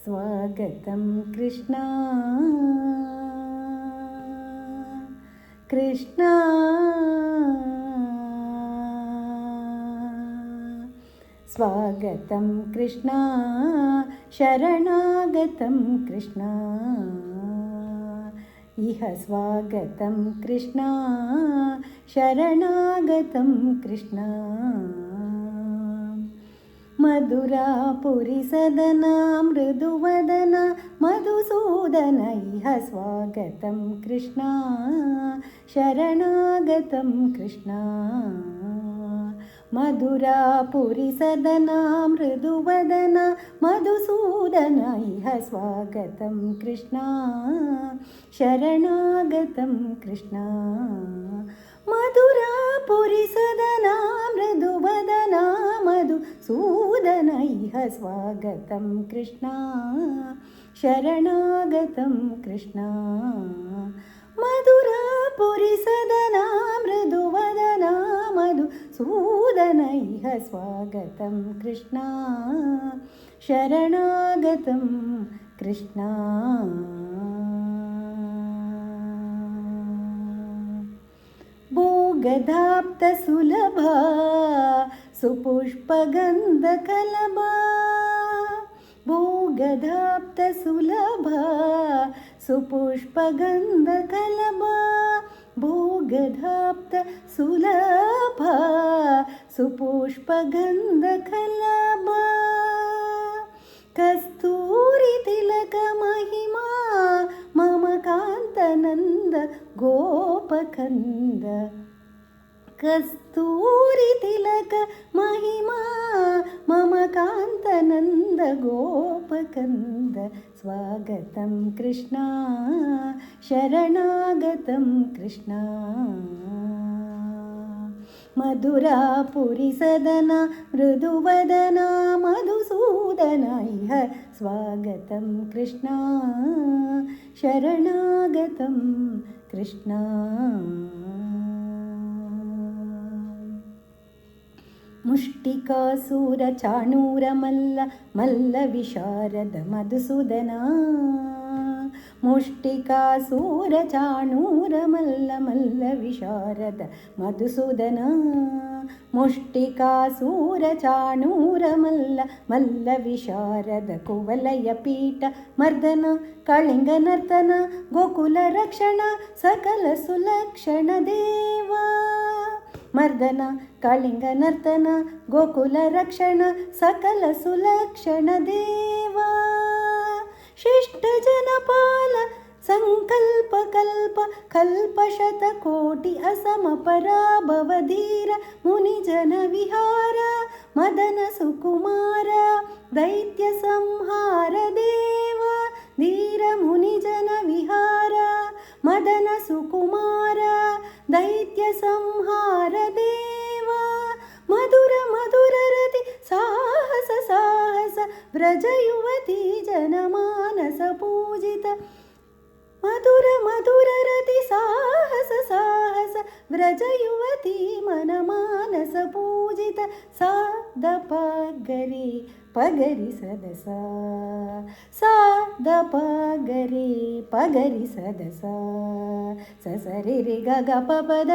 स्वागतं कृष्णा कृष्णा स्वागतं कृष्णा शरणागतं कृष्णा इह स्वागतं कृष्णा शरणागतं कृष्णा मधुरापुरी सदना मृदुवदना मधुसूदन इह स्वागतं कृष्णा शरणागतं कृष्णा मधुरापुरी सदना मृदुवदना मधुसूदन इह स्वागतं कृष्णा शरणागतं कृष्णा मधुरापुरी सदना मृदुवदना मधुसूदन इह स्वागतं कृष्णा शरणागतं कृष्णा मधुरापुरी सदना मृदुवदना मधुसूदन इह स्वागतं कृष्णा शरणागतं कृष्णा भोगधाप्तसुलभा सुपुष्पगन्धकलभा भोगधाप्तसुलभा सुपुष्पगन्धकलभा भोगधाप्तसुलभा सुपुष्पगन्धकलभा कस्तूरितिलकमहिमा मम कान्तनन्द गोपकन्द कस्तूरितिलक महिमा मम कान्तनन्द गोपकन्द स्वागतं कृष्णा शरणागतं कृष्णा मधुरापुरी सदना मृदुवदना मधुसूदन इह स्वागतं कृष्णा शरणागतं कृष्णा मुष्टिकासुरचाणूरमल्ल मल्लविशारद मधुसूदना मुष्टिकासुरचाणूरमल्ल मल्लविशारद मधुसूदना मुष्टिकासुरचाणूरमल्ल मल्लविशारद कुवलयपीठ मर्दन कलिङ्गनर्तन गोकुलरक्षण सकलसुलक्षण देवा मर्दन कलिङ्गनर्तन गोकुलरक्षण सकलसुलक्षण देवा शिष्टजनपाल संकल्पकल्प कल्पशतकोटि असमपराभवधीर मुनिजनविहार मदन सुकुमार दैत्यसंहार देव धीर मुनिजनविहार मदन सुकुमार दैत्यसंहार देव मधुर मधुररति साहस साहस व्रजयुवती जनमानस पूजित मधुर मधुररति साहस साहस व्रजयुवती मनमानस पूजित सादपगरि पगरि सदसा सादपगरि पगरि सदसा ससरि गग पपद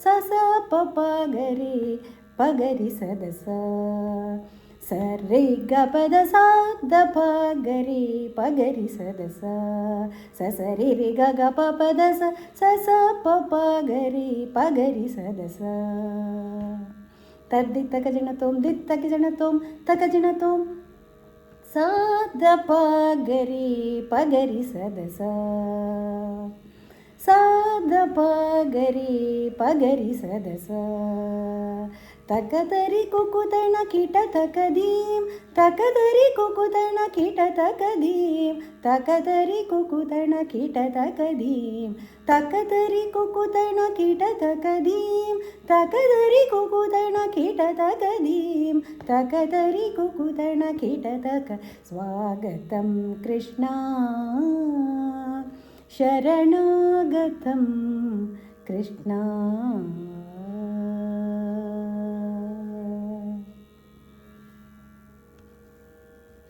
सस पपगरि पगरि सदसा सर्रे गपद सादपगरि पगरि सदसा ससरि गग पपद सस पपगरि पगरि सदसा तद्दित्तकजनतों दित्तकजनतों तकजनतों सादपगरि पगरि सदसा सादपगरि पगरि सदसा तकदरि कुकुतण कीट तकदीं तकदरि कुकुतण कीट तकदीं तकदरि कुकुतण कीट तकदीं तकदरि कुकुतण कीट तकदीं तकदरि कुकुतण कीट तकदीं तकदरि कुकुतण कीट तक स्वागतं कृष्णा शरणागतं कृष्णा